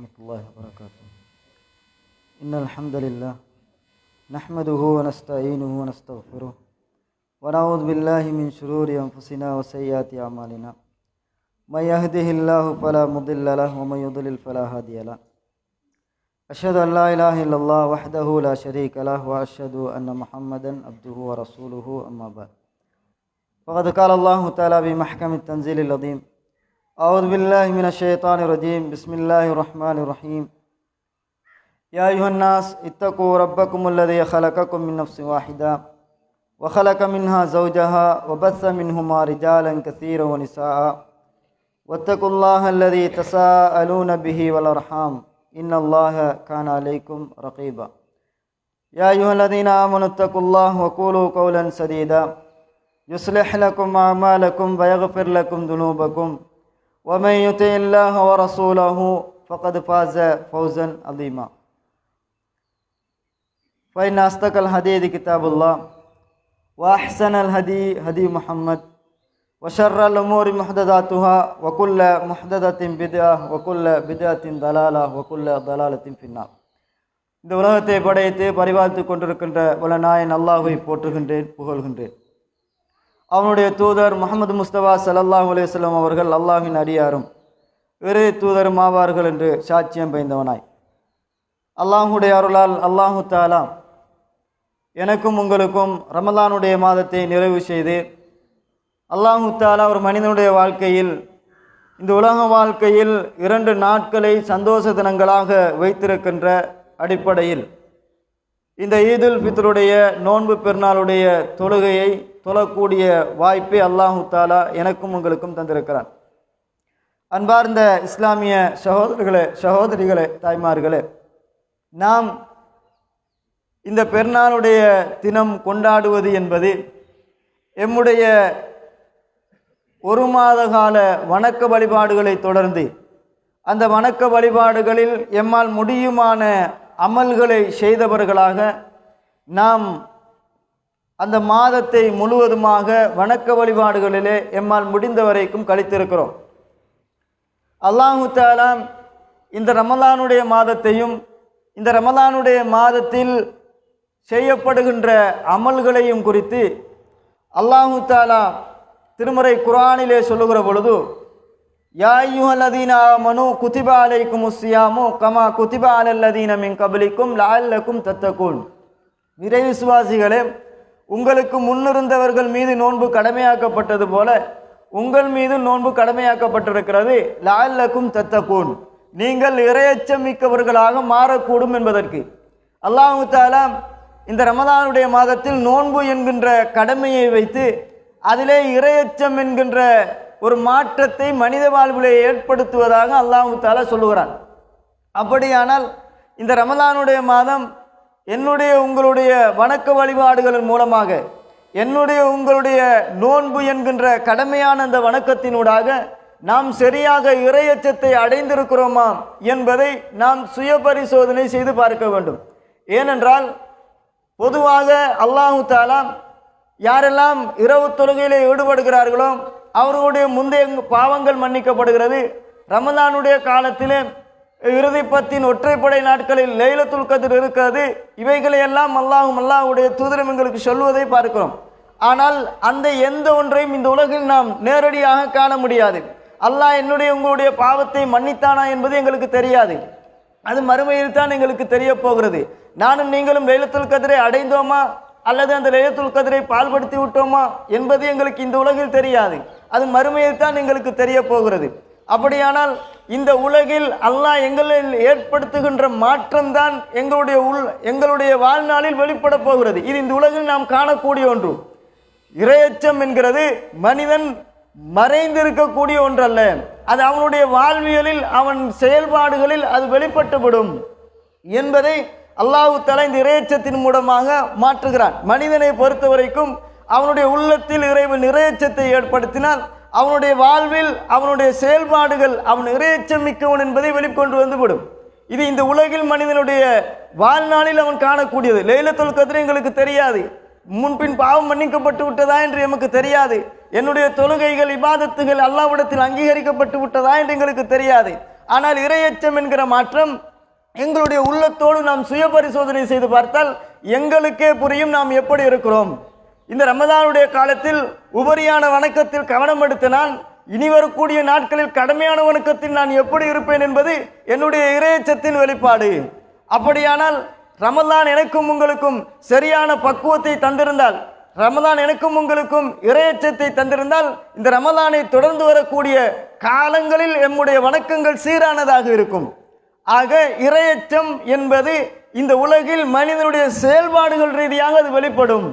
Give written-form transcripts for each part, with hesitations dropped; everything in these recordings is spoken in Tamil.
الله وبركاته. إن الحمد لله نحمده ونستعينه ونستغفره ونعوذ بالله من شرور أنفسنا وسيئات أعمالنا. من يهده الله فلا مضل له ومن يضلل فلا هادي له. أشهد أن لا إله إلا الله وحده لا شريك له وأشهد أن محمدا عبده ورسوله أما بعد. فقد قال الله تعالى بمحكم التنزيل العظيم: أعوذ بالله من الشيطان الرجيم. بسم الله الرحمن الرحيم. يا أيها الناس اتقوا ربكم الذي خلقكم من نفس واحدة وخلق منها زوجها وبث منهما رجالا كثيرا ونساء واتقوا الله الذي تساءلون به والأرحام إن الله كان عليكم رقيبا. يا أيها الذين آمنوا اتقوا الله وقولوا قولا سديدا يصلح لكم أعمالكم ويغفر لكم ذنوبكم ومن يطع الله ورسوله فقد فاز فوزا عظيما. فإن أصدق الحديث كتاب الله وأحسن الهدي هدي محمد وشر الأمور محدثاتها وكل محدثة بدعة وكل بدعة ضلالة وكل ضلالة في النار. இந்த உலகத்தை படைத்து பரிபாலித்து கொண்டிருக்கின்ற வல்லநாயன் அல்லாஹ்வை போற்றுகின்றேன், புகழ்கின்றேன். அவனுடைய தூதர் முஹம்மது முஸ்தபா ஸல்லல்லாஹு அலைஹி வஸல்லம் அவர்கள் அல்லாஹ்வின் அடியாரும் இறை தூதரும் ஆவார்கள் என்று சாட்சியம் பைந்தவனாய், அல்லாஹுடைய அருளால் அல்லாஹு தஆலா எனக்கும் உங்களுக்கும் ரமலானுடைய மாதத்தை நிறைவு செய்து, அல்லாஹு தஆலா ஒரு மனிதனுடைய வாழ்க்கையில், இந்த உலக வாழ்க்கையில் 2 நாட்களை சந்தோஷ தினங்களாக வைத்திருக்கின்ற அடிப்படையில் இந்த ஈதுல் ஃபித்ருடைய நோன்பு பெருநாளுடைய தொழுகையை தொழக்கூடிய வாய்ப்பை அல்லாஹு தஆலா எனக்கும் உங்களுக்கும் தந்திருக்கிறான். அன்பார்ந்த இஸ்லாமிய சகோதரர்களே, சகோதரிகளே, தாய்மார்களே, நாம் இந்த பெருநாளுடைய தினம் கொண்டாடுவது என்பது எம்முடைய 1 மாத கால வணக்க வழிபாடுகளை தொடர்ந்து அந்த வணக்க வழிபாடுகளில் எம்மால் முடியுமான அமல்களை செய்தவர்களாக நாம் அந்த மாதத்தை முழுவதுமாக வணக்க வழிபாடுகளிலே எம்மால் முடிந்த வரைக்கும் கழித்திருக்கிறோம். அல்லாஹு தஆலா இந்த ரமலானுடைய மாதத்தையும் இந்த ரமலானுடைய மாதத்தில் செய்யப்படுகின்ற அமல்களையும் குறித்து அல்லாஹு தஆலா திருமறை குர்ஆனிலே சொல்லுகிற பொழுது, யா அய்யுஹல்லதீன ஆமனூ குதிப அலைக்குமுஸ் ஸியாமு கமா குதிப அலல்லதீன மின் கப்லிக்கும் லஅல்லக்கும் தத்தகூன். இறை விசுவாசிகளே, உங்களுக்கு முன்னிருந்தவர்கள் மீது நோன்பு கடமையாக்கப்பட்டது போல உங்கள் மீது நோன்பு கடமையாக்கப்பட்டிருக்கிறது. லஅல்லக்கும் தத்தகூன், நீங்கள் இறையச்சம் மிக்கவர்களாக மாறக்கூடும் என்பதற்கு அல்லாஹு தஆலா இந்த ரமலானுடைய மாதத்தில் நோன்பு என்கின்ற கடமையை வைத்து அதிலே இறையச்சம் என்கின்ற ஒரு மாற்றத்தை மனித வாழ்விலே ஏற்படுத்துவதாக அல்லாஹு தஆலா சொல்லுகிறான். அப்படியானால் இந்த ரமலானுடைய மாதம் என்னுடைய உங்களுடைய வணக்க வழிபாடுகளின் மூலமாக, என்னுடைய உங்களுடைய நோன்பு என்கின்ற கடமையான அந்த வணக்கத்தினூடாக நாம் சரியாக இறையச்சத்தை அடைந்திருக்கிறோமா என்பதை நாம் சுய பரிசோதனை செய்து பார்க்க வேண்டும். ஏனென்றால் பொதுவாக அல்லாஹு தஆலா யாரெல்லாம் இரவு தொழுகையிலே ஈடுபடுகிறார்களோ அவர்களுடைய முந்தைய பாவங்கள் மன்னிக்கப்படுகிறது. ரமலானுடைய காலத்திலே இறுதி 10 ஒற்றைப்படை நாட்களில் லைலத்துல் கத்ர் இருக்கிறது. இவைகளையெல்லாம் அல்லாஹ்வுடைய தூதரும் எங்களுக்கு சொல்வதை பார்க்கிறோம். ஆனால் அந்த எந்த ஒன்றையும் இந்த உலகில் நாம் நேரடியாக காண முடியாது. அல்லாஹ் என்னுடைய உங்களுடைய பாவத்தை மன்னித்தானா என்பது எங்களுக்கு தெரியாது. அது மறுமையில் தான் எங்களுக்கு தெரிய போகிறது. நானும் நீங்களும் லைலத்துல் கத்ரை அடைந்தோமா அல்லது அந்த லைலத்துல் கத்ரை பால்படுத்தி விட்டோமா என்பது எங்களுக்கு இந்த உலகில் தெரியாது. அது மறுமையில் தான் எங்களுக்கு தெரிய போகிறது. அப்படியானால் இந்த உலகில் அல்லாஹ் எங்களில் ஏற்படுத்துகின்ற மாற்றம்தான் எங்களுடைய வாழ்நாளில் வெளிப்பட போகிறது. இது இந்த உலகில் நாம் காணக்கூடிய ஒன்று. இறையச்சம் என்கிறது மனிதன் மறைந்திருக்கக்கூடிய ஒன்றல்ல, அது அவனுடைய வாழ்வியலில் அவன் செயல்பாடுகளில் அது வெளிப்பட்டுவிடும் என்பதை அல்லாஹு தஆலா இந்த இறையச்சத்தின் மூலமாக மாற்றுகிறான். மனிதனை பொறுத்த வரைக்கும் அவனுடைய உள்ளத்தில் இறைவன் இறையச்சத்தை ஏற்படுத்தினால் அவனுடைய வாழ்வில் அவனுடைய செயல்பாடுகள் அவன் இறையச்சம் மிக்கவன் என்பதை வெளிக்கொண்டு வந்துவிடும். இது இந்த உலகில் மனிதனுடைய வாழ்நாளில் அவன் காணக்கூடியது. லைலத்துல் கத்ர் எங்களுக்கு தெரியாது, முன்பின் பாவம் மன்னிக்கப்பட்டு விட்டதா என்று எமக்கு தெரியாது. என்னுடைய தொழுகைகள் இபாதத்துகள் அல்லாஹ்விடத்தில் அங்கீகரிக்கப்பட்டு விட்டதா என்று எங்களுக்கு தெரியாது. ஆனால் இரையச்சம் என்கிற மாற்றம் எங்களுடைய உள்ளத்தோடு நாம் சுய பரிசோதனை செய்து பார்த்தால் எங்களுக்கே புரியும் நாம் எப்படி இருக்கிறோம். இந்த ரமதானுடைய காலத்தில் உபரியான வணக்கத்தில் கவனம் எடுத்த நான் இனி வரக்கூடிய நாட்களில் கடமையான வணக்கத்தில் நான் எப்படி இருப்பேன் என்பது என்னுடைய இரையச்சத்தின் வெளிப்பாடு. அப்படியானால் ரமதான் எனக்கும் உங்களுக்கும் சரியான பக்குவத்தை தந்திருந்தால், ரமதான் எனக்கும் உங்களுக்கும் இரையச்சத்தை தந்திருந்தால், இந்த ரமதானை தொடர்ந்து வரக்கூடிய காலங்களில் எம்முடைய வணக்கங்கள் சீரானதாக இருக்கும். ஆக இரையச்சம் என்பது இந்த உலகில் மனிதனுடைய செயல்பாடுகள் ரீதியாக அது வெளிப்படும்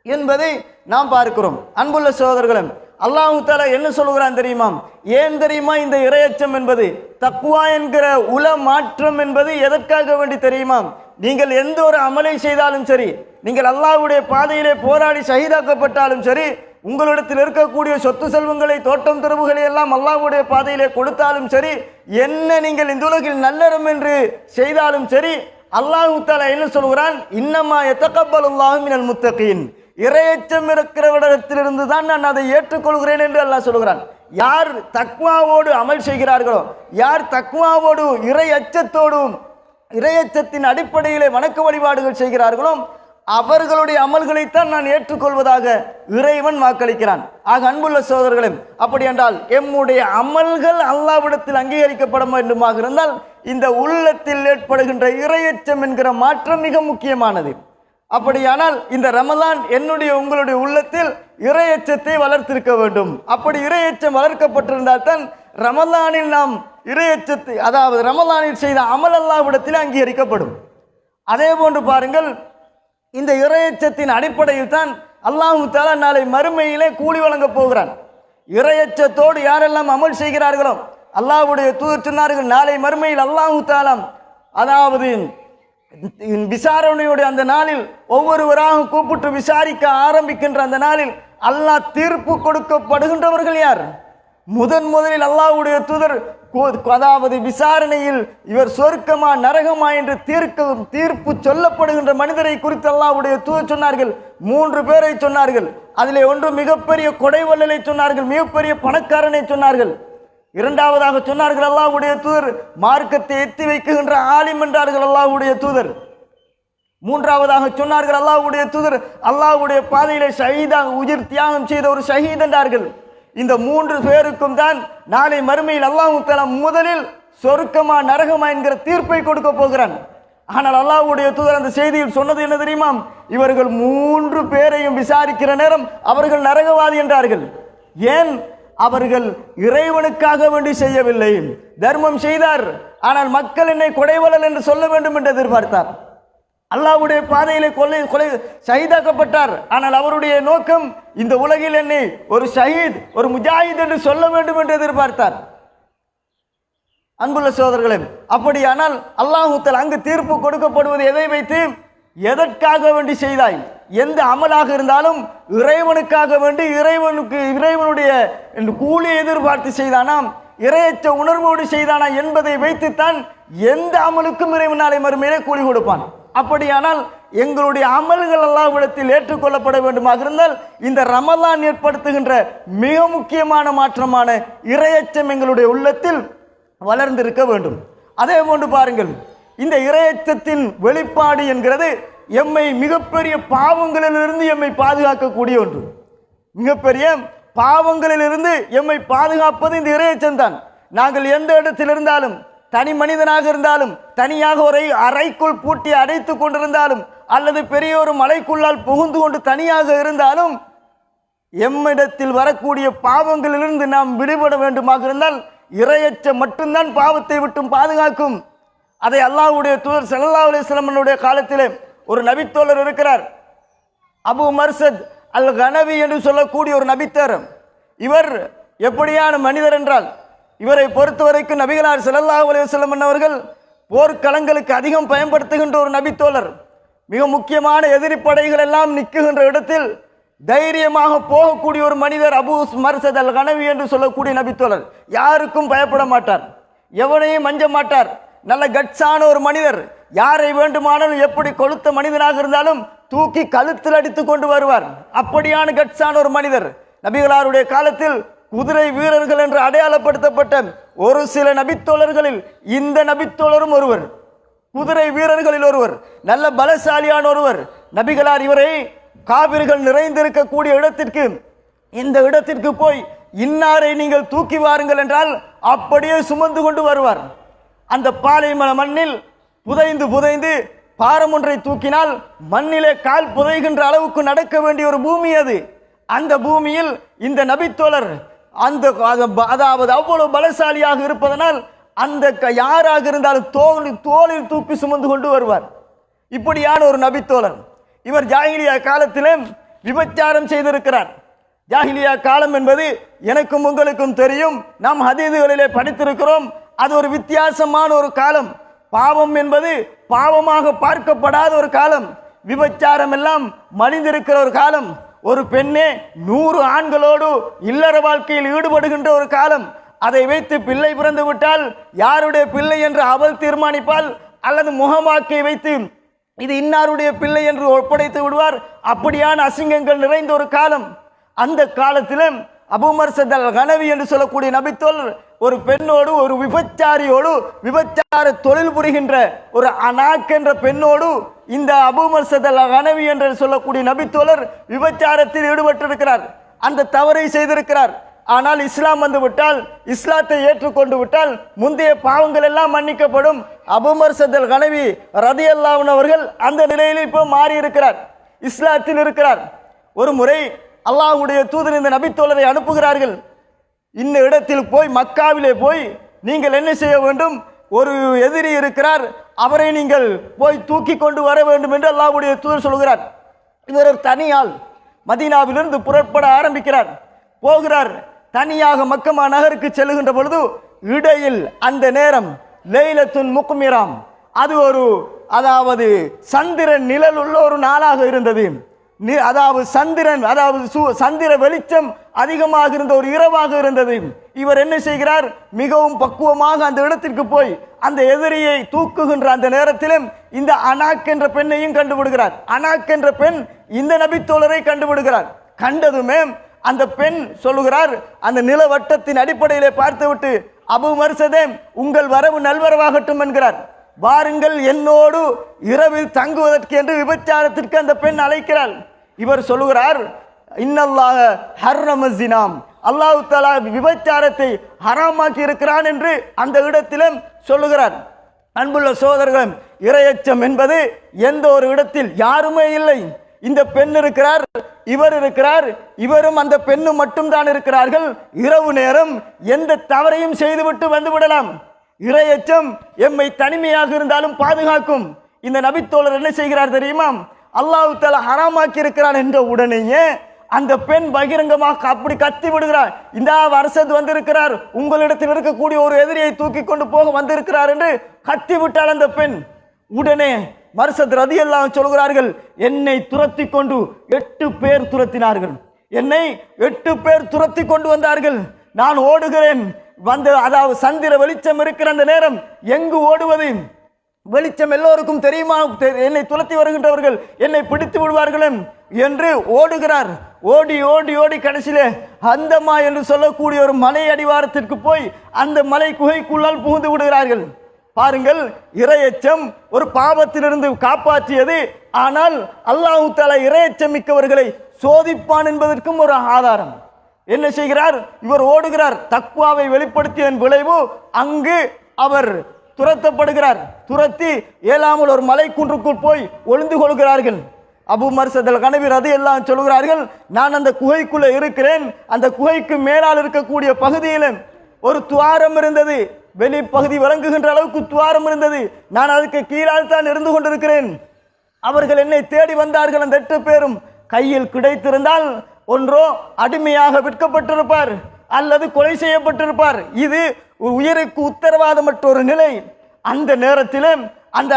என்பதை நாம் பார்க்கிறோம். அன்புள்ள சகோதரர்களே, அல்லாஹ் தஆலா என்ன சொல்கிறான் தெரியுமா? ஏன் தெரியுமா இந்த இரையச்சம் என்பது, தக்வா என்கிற உல மாற்றம் என்பது எதற்காக வேண்டி தெரியுமா? நீங்கள் எந்த ஒரு அமலை செய்தாலும் சரி, நீங்கள் அல்லாஹ்வுடைய பாதையிலே போராடி ஷஹீதாக்கப்பட்டாலும் சரி, உங்களிடத்தில் இருக்கக்கூடிய சொத்து செல்வங்களை தோட்டம் துறவுகளை எல்லாம் அல்லாஹ்வுடைய பாதையிலே கொடுத்தாலும் சரி, என்ன நீங்கள் இந்த உலகில் நல்லறம் என்று செய்தாலும் சரி, அல்லாஹ் தஆலா என்ன சொல்கிறான்? இன்னமா யதகப்பலுல்லாஹு மினல் முத்தகீன், இரையச்சம் இருக்கிறவரிடத்திலிருந்து தான் நான் அதை ஏற்றுக்கொள்கிறேன் என்று அல்லாஹ் சொல்கிறான். யார் தக்வாவோடு அமல் செய்கிறார்களோ, யார் தக்வாவோடு இறை அச்சத்தோடும் இரையச்சத்தின் அடிப்படையிலே வணக்க வழிபாடுகள் செய்கிறார்களோ அவர்களுடைய அமல்களைத்தான் நான் ஏற்றுக்கொள்வதாக இறைவன் வாக்களிக்கிறான். ஆக அன்புள்ள சகோதரர்களே, அப்படி என்றால் எம்முடைய அமல்கள் அல்லாஹ்விடத்தில் அங்கீகரிக்கப்பட வேண்டுமாக இருந்தால் இந்த உள்ளத்தில் ஏற்படுகின்ற இரையச்சம் என்கிற மாற்றம் மிக முக்கியமானது. அப்படியானால் இந்த ரமலான் என்னுடைய உங்களுடைய உள்ளத்தில் இரையச்சத்தை வளர்த்திருக்க வேண்டும். அப்படி இரையச்சம் வளர்க்கப்பட்டிருந்தால் தான் ரமலானில் நாம் இரையச்சத்தை, அதாவது ரமலானில் செய்த அமல் அல்லாஹ்விடத்தில் அங்கீகரிக்கப்படும். அதே போன்று பாருங்கள், இந்த இரையச்சத்தின் அடிப்படையில் தான் அல்லாஹ் தஆலா நாளை மறுமையிலே கூலி வழங்கப் போகிறான். இரையச்சத்தோடு யாரெல்லாம் அமல் செய்கிறார்களோ, அல்லாஹ்வுடைய தூதர் சொன்னார்கள், நாளை மறுமையில் அல்லாஹ் தஆலா அதாவது விசாரணையுடைய அந்த நாளில் ஒவ்வொருவராக கூப்பிட்டு விசாரிக்க ஆரம்பிக்கின்ற அந்த நாளில் அல்லாஹ் தீர்ப்பு கொடுக்கப்படுகின்றவர்கள் யார்? முதலில் அல்லாஹ்வுடைய தூதர் அதாவது விசாரணையில் இவர் சொர்க்கமா நரகமா என்று தீர்ப்பு சொல்லப்படுகின்ற மனிதரை குறித்து அல்லாஹ்வுடைய தூதர் சொன்னார்கள். 3 பேரை சொன்னார்கள். அதிலே ஒன்று மிகப்பெரிய கொடைவள்ளலை சொன்னார்கள், மிகப்பெரிய பணக்காரனை சொன்னார்கள். இரண்டாவதாக சொன்னார்கள் அல்லாஹ்வுடைய தூதர் மார்க்கத்தை எத்தி வைக்குகின்ற ஆலிம் என்றார்கள் அல்லாஹ்வுடைய தூதர். மூன்றாவதாக சொன்னார்கள் அல்லாஹ்வுடைய தூதர் அல்லாஹ்வுடைய பாதையிலே ஷஹீதாக உயிர் தியாகம் செய்த ஒரு ஷஹீத் என்றார்கள். இந்த 3 பேருக்கும் தான் நாளை மறுமையில் அல்லாஹ் தஆலா முதலில் சொர்க்கமா நரகமா என்கிற தீர்ப்பை கொடுக்க போகிறான். ஆனால் அல்லாஹ்வுடைய தூதர் அந்த செய்தியில் சொன்னது என்ன தெரியுமா? இவர்கள் 3 பேரையும் விசாரிக்கிற நேரம் அவர்கள் நரகவாதி என்றார்கள். ஏன்? அவர்கள் இறைவனுக்காக வேண்டி செய்யவில்லை, தர்மம் செய்தார், ஆனால் மக்கள் என்னை கொடைவள்ளல் என்று சொல்ல வேண்டும் என்று எதிர்பார்த்தார். அல்லாஹ்வுடைய பாதையிலே கொலை ஷஹீதாக்கப்பட்டார், ஆனால் அவருடைய நோக்கம் இந்த உலகில் என்னை ஒரு ஷஹீத், ஒரு முஜாஹித் என்று சொல்ல வேண்டும் என்று எதிர்பார்த்தார். அன்புள்ள சகோதரர்களே, அப்படியானால் அல்லாஹ் தஆலா அங்கு தீர்ப்பு கொடுக்கப்படுவது எதை வைத்து? எதற்காக வேண்டி செய்தாய்? எந்த அமலாக இருந்தாலும் இறைவனுக்காக வேண்டி இறைவனுடைய கூலி எதிர்பார்த்து செய்தானாம், இறையச்ச உணர்வோடு செய்தானா என்பதை வைத்துத்தான் எந்த அமலுக்கும் இறைவன் நாளை மறுமையிலே கூலி கொடுப்பான். அப்படியானால் எங்களுடைய அமல்கள் அல்லாஹ்விடத்தில் ஏற்றுக்கொள்ளப்பட வேண்டுமாக இருந்தால் இந்த ரமலான் ஏற்படுத்துகின்ற மிக முக்கியமான மாற்றமான இறையச்சம் எங்களுடைய உள்ளத்தில் வளர்ந்திருக்க வேண்டும். அதே போன்று பாருங்கள், இந்த இறையச்சத்தின் வெளிப்பாடு என்கிறது எம்மை மிகப்பெரிய பாவங்களிலிருந்து எம்மை பாதுகாக்கக்கூடிய ஒன்று. மிகப்பெரிய பாவங்களிலிருந்து எம்மை பாதுகாப்பது இந்த இறையச்சம் தான். நாங்கள் எந்த இடத்தில் இருந்தாலும், தனி மனிதனாக இருந்தாலும், தனியாக ஒரு அறைக்குள் பூட்டி அடைத்து கொண்டிருந்தாலும், அல்லது பெரிய ஒரு மலைக்குள்ளால் புகுந்து கொண்டு தனியாக இருந்தாலும், எம்மிடத்தில் வரக்கூடிய பாவங்களிலிருந்து நாம் விடுபட வேண்டுமாக இருந்தால் இறையச்சம் மட்டும்தான் பாவத்தை விட்டும் பாதுகாக்கும். அதை அல்லாஹ்வுடைய தூதர் ஸல்லல்லாஹு அலைஹி வஸல்லம் காலத்திலே ஒரு நபித்தோழர் இருக்கிறார், அபு மர்சத் அல் கனவி என்று சொல்லக்கூடிய ஒரு நபித்தர். இவர் எப்படியான மனிதர் என்றால், இவரை பொறுத்த வரைக்கும் நபிகளார் ஸல்லல்லாஹு அலைஹி வஸல்லம் அவர்கள் போர்க்களங்களுக்கு அதிகம் பயன்படுத்துகின்ற ஒரு நபித்தோழர். மிக முக்கியமான எதிரி படைகள் எல்லாம் நிற்குகின்ற இடத்தில் தைரியமாக போகக்கூடிய ஒரு மனிதர் அபு மர்சத் அல் கனவி என்று சொல்லக்கூடிய நபித்தோழர். யாருக்கும் பயப்பட மாட்டார், எவனையும் மஞ்ச மாட்டார். நல்ல கட்ஸான ஒரு மனிதர். யாரை வேண்டுமானாலும் எப்படி கொளுத்த மனிதனாக இருந்தாலும் தூக்கி கழுத்தில் அடித்து கொண்டு வருவார். அப்படியான கட்ஸான ஒரு மனிதர். நபிகளாருடைய காலத்தில் குதிரை வீரர்கள் என்று அடையாளப்படுத்தப்பட்ட ஒரு சில நபித்தோழர்களில் இந்த நபித்தோழரும் ஒருவர், குதிரை வீரர்களில் ஒருவர், நல்ல பலசாலியான ஒருவர். நபிகளார் இவரை காபிர்கள் நிறைந்திருக்கக்கூடிய இடத்திற்கு, இந்த இடத்திற்கு போய் இன்னாரை நீங்கள் தூக்கி வாருங்கள் என்றால் அப்படியே சுமந்து கொண்டு வருவார். அந்த பாலைவன மண்ணில் புதைந்து புதைந்து பாரம் ஒன்றை தூக்கினால் மண்ணிலே கால் புதைகின்ற அளவுக்கு நடக்க வேண்டிய ஒரு பூமி அது. அந்த பூமியில் இந்த நபித்தோழர் அதாவது அவ்வளவு பலசாலியாக இருப்பதனால் அந்த யாராக இருந்தாலும் தோளில் தூக்கி சுமந்து கொண்டு வருவார். இப்படியான ஒரு நபித்தோழர். இவர் ஜாஹிலியா காலத்திலே விபச்சாரம் செய்திருக்கிறார். ஜாஹிலியா காலம் என்பது எனக்கும் உங்களுக்கும் தெரியும், நாம் ஹதீதுகளிலே படித்திருக்கிறோம். அது ஒரு வித்தியாசமான ஒரு காலம். பாவம் என்பது பாவமாக பார்க்கப்படாத ஒரு காலம். விபச்சாரம் எல்லாம் மலிந்திருக்கிற ஒரு காலம். ஒரு பெண்ணே 100 ஆண்களோடு இல்லற வாழ்க்கையில் ஈடுபடுகின்ற ஒரு காலம். அதை வைத்து பிள்ளை பிறந்து விட்டால் யாருடைய பிள்ளை என்று அவள் தீர்மானிப்பாள், அல்லது முகமாக்கை வைத்து இது இன்னாருடைய பிள்ளை என்று ஒப்படைத்து விடுவார். அப்படியான அசிங்கங்கள் நிறைந்த ஒரு காலம். அந்த காலத்திலும் அபூ மர்சத் அல் கனவி என்று சொல்லக்கூடிய நபித்தோழர் ஒரு பெண்ணோடு, ஒரு விபச்சாரியோடு, விபச்சார தொழில் புரிகின்ற ஒரு அனாக் என்ற பெண்ணோடு இந்த அபூ மர்சத் அல் கனவி என்று சொல்லக்கூடிய நபித்தோழர் விபச்சாரத்தில் ஈடுபட்டிருக்கிறார். அந்த தவறை செய்திருக்கிறார். ஆனால் இஸ்லாம் வந்து விட்டால், இஸ்லாத்தை ஏற்றுக்கொண்டு விட்டால் முந்தைய பாவங்கள் எல்லாம் மன்னிக்கப்படும். அபூ மர்சத் அல் கனவி ரலியல்லாஹு அன்ஹு அவர்கள் அந்த நிலையில் இப்போ மாறி இருக்கிறார், இஸ்லாத்தில் இருக்கிறார். ஒரு முறை அல்லாஹ்வுடைய தூதர் இந்த நபித்தோழரை அனுப்புகிறார்கள். இந்த இடத்தில் போய், மக்காவிலே போய் நீங்கள் என்ன செய்ய வேண்டும், ஒரு எதிரி இருக்கிறார், அவரை நீங்கள் போய் தூக்கி கொண்டு வர வேண்டும் என்று அல்லாஹ்வுடைய தூதர் சொல்கிறார். இவர் ஒரு தனியால் மதீனாவிலிருந்து புறப்பட ஆரம்பிக்கிறார். போகிறார். தனியாக மக்கமா நகருக்கு செல்லுகின்ற பொழுது இடையில் அந்த நேரம் லைலத்துன் முக்மிராம், அது ஒரு அதாவது சந்திரன் நிழல் உள்ள ஒரு நாளாக இருந்தது. அதாவது சந்திரன், அதாவது சந்திர வெளிச்சம் அதிகமாக இருந்த ஒரு இரவாக இருந்தது. இவர் என்ன செய்கிறார், மிகவும் பக்குவமாக அந்த இடத்திற்கு போய் அந்த எதிரியை தூக்குகின்ற அந்த நேரத்திலும் இந்த அனாக் என்ற பெண்ணையும் கண்டுபிடுகிறார். அனாக் என்ற பெண் இந்த நபித்தோழரை கண்டுபிடுகிறார். கண்டதுமே அந்த பெண் சொல்லுகிறார், அந்த நிலவட்டத்தின் அடிப்படையிலே பார்த்துவிட்டு, அபூ மர்சதே உங்கள் வரவு நல்வரவாகட்டும் என்கிறார். வாருங்கள் என்னோடு இரவில் தங்குவதற்கு என்று விபச்சாரத்திற்கு அந்த பெண் அழைக்கிறாள். இவர் சொல்லுகிறார், இன்னல்லாஹ ஹர்ரம ஸினாம், அல்லாஹ் தஆலா விபச்சாரத்தை ஹராமாக்கி இருக்கிறான் என்று அந்த இடத்திலும் சொல்லுகிறார். அன்புள்ள சகோதரர்களே, இரையச்சம் என்பது எந்த ஒரு இடத்தில் யாருமே இல்லை. இந்த பெண் இருக்கிறார், இவர் இருக்கிறார், இவரும் அந்த பெண்ணும் மட்டும்தான் இருக்கிறார்கள். இரவு நேரம் எந்த தவறையும் செய்துவிட்டு வந்து விடலாம். இரையச்சம் எம்மை தனிமையாக இருந்தாலும் பாதுகாக்கும். இந்த நபித்தோழர் என்ன செய்கிறார் தெரியுமா, அல்லாஹ் தஆலா ஹராமாக்கி இருக்கிறான் என்ற உடனேயே அந்த பெண் பகிரங்கமாக அப்படி கத்தி விடுகிறார். இந்த அரசது வந்திருக்கிறார், உங்களிடத்தில் இருக்கக்கூடிய ஒரு எதிரியை தூக்கி கொண்டு போக வந்திருக்கிறார் என்று கத்தி விட்டாள் அந்த பெண். உடனே மர்சத் ரலியல்லாஹு அன்ஹு சொல்கிறார்கள், என்னை துரத்தி கொண்டு 8 பேர் துரத்தினார்கள். என்னை 8 பேர் துரத்தி கொண்டு வந்தார்கள். நான் ஓடுகிறேன். அதாவது சந்திர வெளிச்சம் இருக்கிற அந்த நேரம் எங்கு ஓடுவது, வெளிச்சம் எல்லோருக்கும் தெரியுமா, என்னை துரத்தி வருகின்றவர்கள் என்னை பிடித்து விடுவார்கள் என்று ஓடுகிறார். ஓடி ஓடி ஓடி கடைசியிலே அந்தமா என்று சொல்லக்கூடிய ஒரு மலை அடிவாரத்திற்கு போய் அந்த மலை குகைக்குள்ளால் புகுந்து விடுகிறார்கள். பாருங்கள், இரையச்சம் ஒரு பாவத்திலிருந்து காப்பாற்றியது. ஆனால் அல்லாஹ் தஆலா இரையச்சம் மிக்கவர்களை சோதிப்பான் என்பதற்கும் ஒரு ஆதாரம். என்ன செய்கிறார், இவர் ஓடுகிறார். தக்வாவை வெளிப்படுத்தியதன் விளைவு அங்கு அவர் துரத்தப்படுகிறார். துரத்தி ஏலாமல் ஒரு மலை குன்றுக்குள் போய் ஒளிந்து கொள்கிறார்கள். அபூ மர்சத் அல் கனவி ரலியல்லாஹு அன்ஹு சொல்கிறார்கள், நான் அந்த குகைக்குள்ள இருக்கிறேன். அந்த குகைக்கு மேலால் இருக்கக்கூடிய பகுதியில் ஒரு துவாரம் இருந்தது. வெளிப்பகுதி விளங்குகின்ற அளவுக்கு துவாரம் இருந்தது. நான் அதுக்கு கீழால் தான் இருந்து கொண்டிருக்கிறேன். அவர்கள் என்னை தேடி வந்தார்கள். அந்த 8 பேரும் கையில் கிடைத்திருந்தால் ஒன்றோ அடிமையாக விற்கப்பட்டிருப்பார் அல்லது கொலை செய்யப்பட்டிருப்பார். இது உயிருக்கு உத்தரவாதமற்ற ஒரு நிலை. அந்த நேரத்தில் அந்த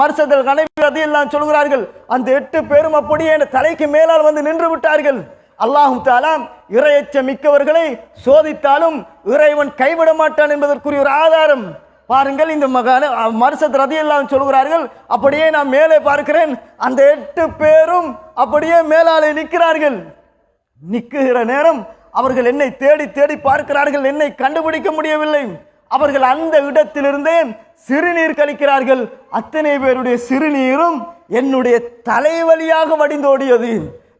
மர்சத் அல் கனவி ரலியல்லாஹு சொல்கிறார்கள், அந்த 8 பேரும் அப்படியே தலைக்கு மேலால் வந்து நின்று விட்டார்கள். அல்லாஹ் தஆலா இரையச்சம் மிக்கவர்களை சோதித்தாலும் இறைவன் கைவிட மாட்டான் என்பதற்குரிய ஒரு ஆதாரம். பாருங்கள், இந்த மர்சத் ரலியல்லாஹு அன்ஹு சொல்கிறார்கள், அப்படியே நான் மேலே பார்க்கிறேன், அந்த 8 பேரும் அப்படியே மேலாலே நிற்கிறார்கள். நிற்கிற நேரம் அவர்கள் என்னை தேடி தேடி பார்க்கிறார்கள், என்னை கண்டுபிடிக்க முடியவில்லை. அவர்கள் அந்த இடத்திலிருந்தே சிறுநீர் கழிக்கிறார்கள். அத்தனை பேருடைய சிறுநீரும் என்னுடைய தலைவலியாக வடிந்தோடியது.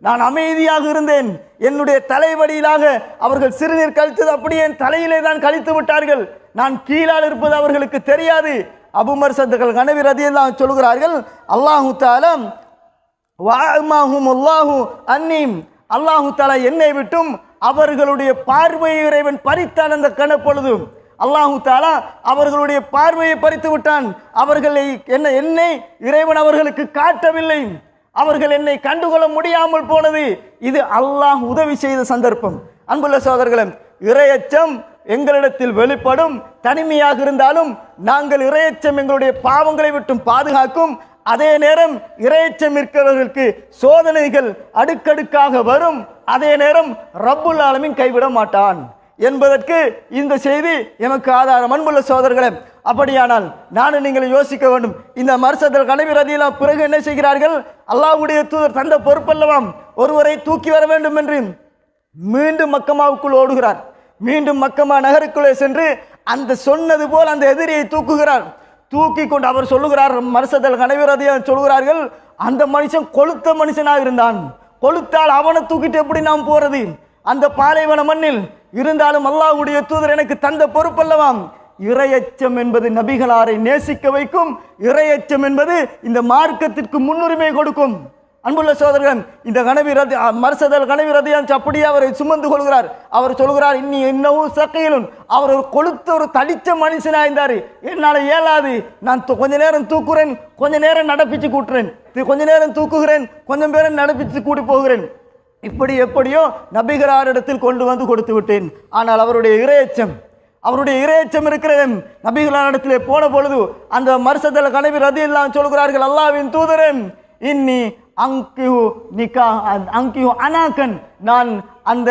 நான் அமைதியாக இருந்தேன். என்னுடைய தலைவலியிலாக அவர்கள் சிறுநீர் கழித்தது அப்படியே என் தலையிலே தான் கழித்து விட்டார்கள். நான் கீழால் இருப்பது அவர்களுக்கு தெரியாது. அபூ மர்சதுல் கனவி ரலியல்லாஹு அன்ஹு சொல்கிறார்கள், அல்லாஹு தஆலா வஅமாஹுமுல்லாஹு அன்னீம், அல்லாஹு தஆலா என்னை விட்டும் அவர்களுடைய பார்வையை இறைவன் பறித்தான். அந்த கணப்பொழுது அல்லாஹு தஆலா அவர்களுடைய பார்வையை பறித்து விட்டான். அவர்களை என்னை இறைவன் அவர்களுக்கு காட்டவில்லை. அவர்கள் என்னை கண்டுகொள்ள முடியாமல் போனது. இது அல்லாஹ் உதவி செய்த சந்தர்ப்பம். அன்புள்ள சகோதரர்களே, இறையச்சம் எங்களிடத்தில் வெளிப்படும். தனிமையாக இருந்தாலும் நாங்கள் இறையச்சம் எங்களுடைய பாவங்களை விட்டும் பாதுகாக்கும். அதே நேரம் இறையச்சம் இருக்கிறவர்களுக்கு சோதனைகள் அடுக்கடுக்காக வரும். அதே நேரம் ரப்புல் ஆலமீன் கைவிட மாட்டான் என்பதற்கு இந்த செய்தி எமக்கு ஆதாரம். அன்புள்ள சகோதரர்களே, அப்படியானால் நானும் நீங்கள் யோசிக்க வேண்டும். இந்த மர்சதுல் கனவி ரலியல்லாஹு பிறகு என்ன செய்கிறார்கள்? அல்லாஹ்வுடைய தூதர் தந்த பொறுப்பல்லவாம் ஒருவரை தூக்கி வர வேண்டும் என்று மீண்டும் மக்கமாவுக்குள் ஓடுகிறார். மீண்டும் மக்கமா நகருக்குள்ளே சென்று அந்த சொன்னது போல் அந்த எதிரியை தூக்குகிறார். தூக்கி கொண்டு அவர் சொல்லுகிறார், மர்சதுல் கனவி ரலியல்லாஹு சொல்லுகிறார்கள், அந்த மனுஷன் கொளுத்த மனுஷனாக இருந்தான். கொளுத்தால் அவனை தூக்கிட்டு எப்படி நாம் போறது அந்த பாலைவன மண்ணில்? இருந்தாலும் அல்லாஹ்வுடைய தூதர் எனக்கு தந்த பொறுப்பல்லவாம். இறையச்சம் என்பது நபிகளாரை நேசிக்க வைக்கும். இறையச்சம் என்பது இந்த மார்க்கத்திற்கு முன்னுரிமை கொடுக்கும். அன்புள்ள சகோதரர்கள், இந்த மர்சதுல் கனவி ரலியல்லாஹு அன்ஹு அப்படியே அவரை சுமந்து கொள்கிறார். அவர் சொல்கிறார், இன்னும் சக்கையிலும் அவர் ஒரு கொளுத்த ஒரு தடிச்ச மனுஷனா இருந்தார். என்னால் இயலாது, நான் கொஞ்ச நேரம் தூக்குறேன், கொஞ்ச நேரம் நடப்பிச்சு கூட்டுறேன், கொஞ்ச நேரம் தூக்குகிறேன், கொஞ்சம் பேரை நடப்பிச்சு கூட்டி போகிறேன். இப்படி எப்படியோ நபிகளாரிடத்தில் கொண்டு வந்து கொடுத்து விட்டேன். ஆனால் அவருடைய இறையச்சம் இருக்கிறது. நபிகளாரிடத்திலே போன பொழுது அந்த மர்சதுல் கனவி ரலியல்லாஹு அன்ஹு சொல்கிறார்கள், அல்லாஹ்வின் தூதரே, இன்னி அங்கிஹு அனாக்கன், நான் அந்த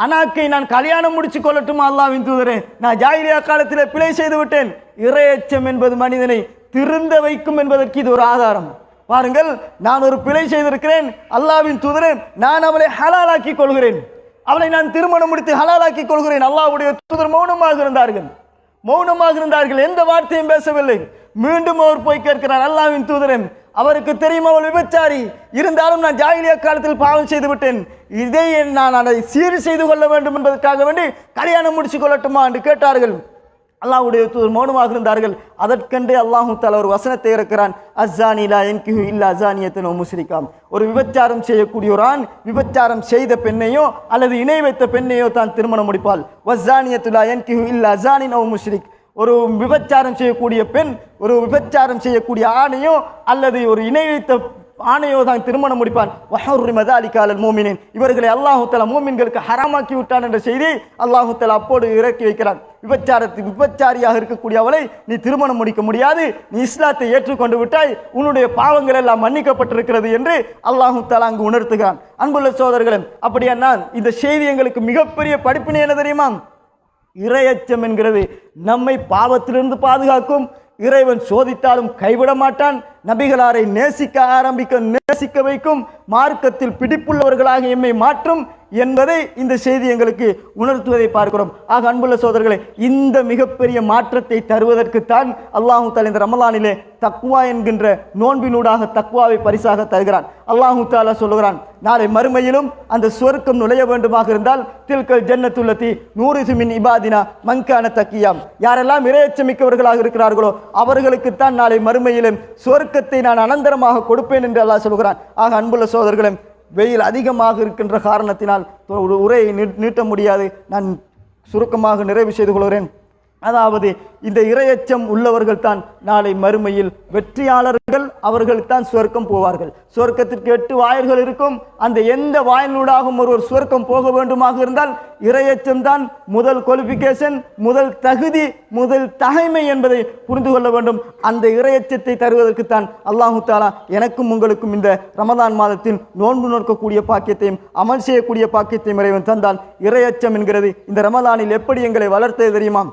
அனாக்கை நான் கல்யாணம் முடிச்சு கொள்ளட்டுமா அல்லாஹ்வின் தூதரே? நான் ஜாஹிலியா காலத்திலே பிழை செய்து விட்டேன். இறையச்சம் என்பது மனிதனை திருந்த வைக்கும் என்பதற்கு இது ஒரு ஆதாரம். பாருங்கள், நான் ஒரு பிழை செய்திருக்கிறேன், அல்லாஹ்வின் தூதரே, நான் அவளை ஹலாலாக்கி கொள்கிறேன், அவளை நான் திருமணம் முடித்து ஹலாலாக்கி கொள்கிறேன். அல்லாஹ்வுடைய தூதர் மௌனமாக இருந்தார்கள், எந்த வார்த்தையும் பேசவில்லை. மீண்டும் அவர் போய் கேட்கிறார், அல்லாஹ்வின் தூதரே, அவருக்கு தெரியும் அவள் விபச்சாரி, இருந்தாலும் நான் ஜாஹிலியா காலத்தில் பாவம் செய்து விட்டேன், இதை நான் அதை சீர் செய்து கொள்ள வேண்டும் என்பதற்காக வேண்டி கல்யாணம் முடிச்சு கொள்ளட்டுமா என்று கேட்டார்கள். அல்லாஹ்வுடைய தூதர் மௌனமாக இருந்தார்கள். அதற்கென்றே அல்லாஹு தஆலா ஒரு வசனத்தை இறக்கிறான், அஸ்ஸானி லா யன்கிஹு இல்லா ஸானியத்தன் வ முஸ்ரிகாம். ஒரு விபச்சாரம் செய்யக்கூடிய ஒரு ஆண் விபச்சாரம் செய்த பெண்ணையோ அல்லது இணை வைத்த பெண்ணையோ தான் திருமணம் முடிப்பாள். வஸ்ஸானியத்து லா யன்கிஹு இல்லா ஸானின் வ முஸ்ரிக். ஒரு விபச்சாரம் செய்யக்கூடிய பெண் ஒரு விபச்சாரம் செய்யக்கூடிய ஆணையோ அல்லது ஒரு இணை வைத்த ஆணையோ தான் திருமணம் முடிப்பான். வஹர்ரிம ஸாலிக அலல் முஃமினீன். இவர்களை அல்லாஹ் தஆலா மூமின்களுக்கு ஹராமாக்கி விட்டான் என்ற செய்தி அல்லாஹ் தஆலா அப்போது இறக்கி வைக்கிறான். விபச்சாரியாக இருக்கக்கூடிய அவளை நீ திருமணம் முடிக்க முடியாது, நீ இஸ்லாத்தை ஏற்றுக்கொண்டு விட்டாய், உன்னுடைய பாவங்கள் எல்லாம் மன்னிக்கப்பட்டிருக்கிறது என்று அல்லாஹ் தஆலா அங்கு உணர்த்துகிறான். அன்புள்ள சகோதரர்களே, அப்படியானா இந்த செய்தி எங்களுக்கு மிகப்பெரிய படிப்பினை என்ன தெரியுமா? இறையச்சம் என்கிறது நம்மை பாவத்திலிருந்து பாதுகாக்கும். இறைவன் சோதித்தாலும் கைவிட மாட்டான். நபிகளாரை நேசிக்க வைக்கும். மார்க்கத்தில் பிடிப்புள்ளவர்களாக எம்மை மாற்றும் என்பதை இந்த செய்தி எங்களுக்கு உணர்த்துவதை பார்க்கிறோம். ஆக அன்புள்ள சகோதரர்களே, இந்த மிகப்பெரிய மாற்றத்தை தருவதற்குத்தான் அல்லாஹு தஆலா இந்த ரமலானிலே தக்வா என்கின்ற நோன்பினூடாக தக்வாவை பரிசாக தருகிறான். அல்லாஹு தஆலா சொல்லுகிறான், நாளை மறுமையிலும் அந்த சுவர்க்கம் நுழைய வேண்டுமாக இருந்தால் தில்கல் ஜன்னத்துல்லதி நூரிசு மின் இபாதினா மன்கான தக்கியாம். யாரெல்லாம் இறையச்சமிக்கவர்களாக இருக்கிறார்களோ அவர்களுக்குத்தான் நாளை மறுமையிலும் சுவர்க்கத்தை நான் அனந்தரமாக கொடுப்பேன் என்று அல்லாஹ் சொல்கிறான். ஆக அன்புள்ள சகோதரர்களே, வெயில் அதிகமாக இருக்கின்ற காரணத்தினால் ஒரு உரையை நீட்ட முடியாது. நான் சுருக்கமாக நிறைவு செய்து கொள்கிறேன். அதாவது இந்த இறையச்சம் உள்ளவர்கள் தான் நாளை மறுமையில் வெற்றியாளர்கள். அவர்கள் தான் சுவர்க்கம் போவார்கள். சுவர்க்கத்திற்கு 8 வாயில்கள் இருக்கும். அந்த எந்த வாயிலூடாகவும் ஒருவர் சுவர்க்கம் போக வேண்டுமாக இருந்தால் இறையச்சம் தான் முதல் குவாலிஃபிகேஷன், முதல் தகுதி, முதல் தகைமை என்பதை புரிந்து கொள்ள வேண்டும். அந்த இறையச்சத்தை தருவதற்குத்தான் அல்லாஹு தஆலா எனக்கும் உங்களுக்கும் இந்த ரமதான் மாதத்தில் நோன்பு நோக்கக்கூடிய பாக்கியத்தையும் அமல் செய்யக்கூடிய பாக்கியத்தையும் இறைவன் தந்தால், இறையச்சம் என்கிறது இந்த ரமதானில் எப்படி எங்களை வளர்த்தது தெரியுமா?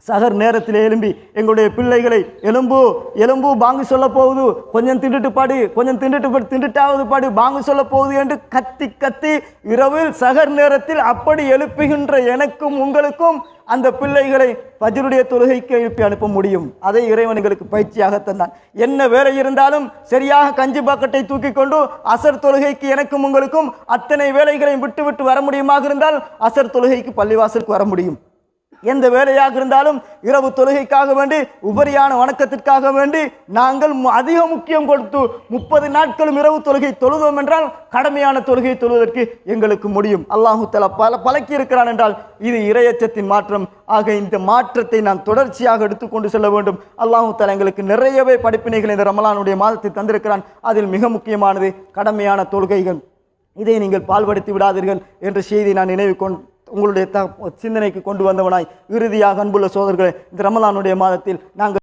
சகர் நேரத்தில் எழும்பி எங்களுடைய பிள்ளைகளை எலும்பு எலும்பு பாங்கு சொல்ல போகுது, கொஞ்சம் திண்டுட்டு பாடு, கொஞ்சம் திண்டுட்டாவது பாடு, பாங்கு சொல்ல போகுது என்று கத்தி கத்தி இரவில் சகர் நேரத்தில் அப்படி எழுப்புகின்ற எனக்கும் உங்களுக்கும் அந்த பிள்ளைகளை ஃபஜ்ருடைய தொழுகைக்கு எழுப்பி அனுப்ப முடியும். அதை இறைவன் எங்களுக்கு பயிற்சியாக தந்தான். என்ன வேலை இருந்தாலும் சரியாக கஞ்சி பாக்கெட்டை தூக்கி கொண்டு அசர் தொழுகைக்கு எனக்கும் உங்களுக்கும் அத்தனை வேலைகளையும் விட்டு விட்டு வர முடியுமாக இருந்தால் அசர் தொழுகைக்கு பள்ளிவாசலுக்கு வர முடியும். எந்த வேலையாக இருந்தாலும் இரவு தொழுகைக்காக வேண்டி உபரியான வணக்கத்திற்காக வேண்டி நாங்கள் அதிக முக்கியம் கொடுத்து 30 நாட்களும் இரவு தொழுகை தொழுதோம் என்றால் கடமையான தொழுகை தொழுவதற்கு எங்களுக்கு முடியும். அல்லாஹு தஆலா பழக்கி இருக்கிறான் என்றால் இது இறையச்சத்தின் மாற்றம். ஆக இந்த மாற்றத்தை நாம் தொடர்ச்சியாக எடுத்துக்கொண்டு செல்ல வேண்டும். அல்லாஹு தஆலா எங்களுக்கு நிறையவே படிப்பினைகள் இந்த ரமலானுடைய மாதத்தில் தந்திருக்கிறான். அதில் மிக முக்கியமானது கடமையான தொழுகைகள். இதை நீங்கள் பால்படுத்தி விடாதீர்கள் என்ற செய்தி நான் நினைவு உங்களுடைய சிந்தனைக்கு கொண்டு வந்தவனாய் இறுதியாக அன்புள்ள சோதர்களே, இந்த ரமலானுடைய மாதத்தில் நாங்கள்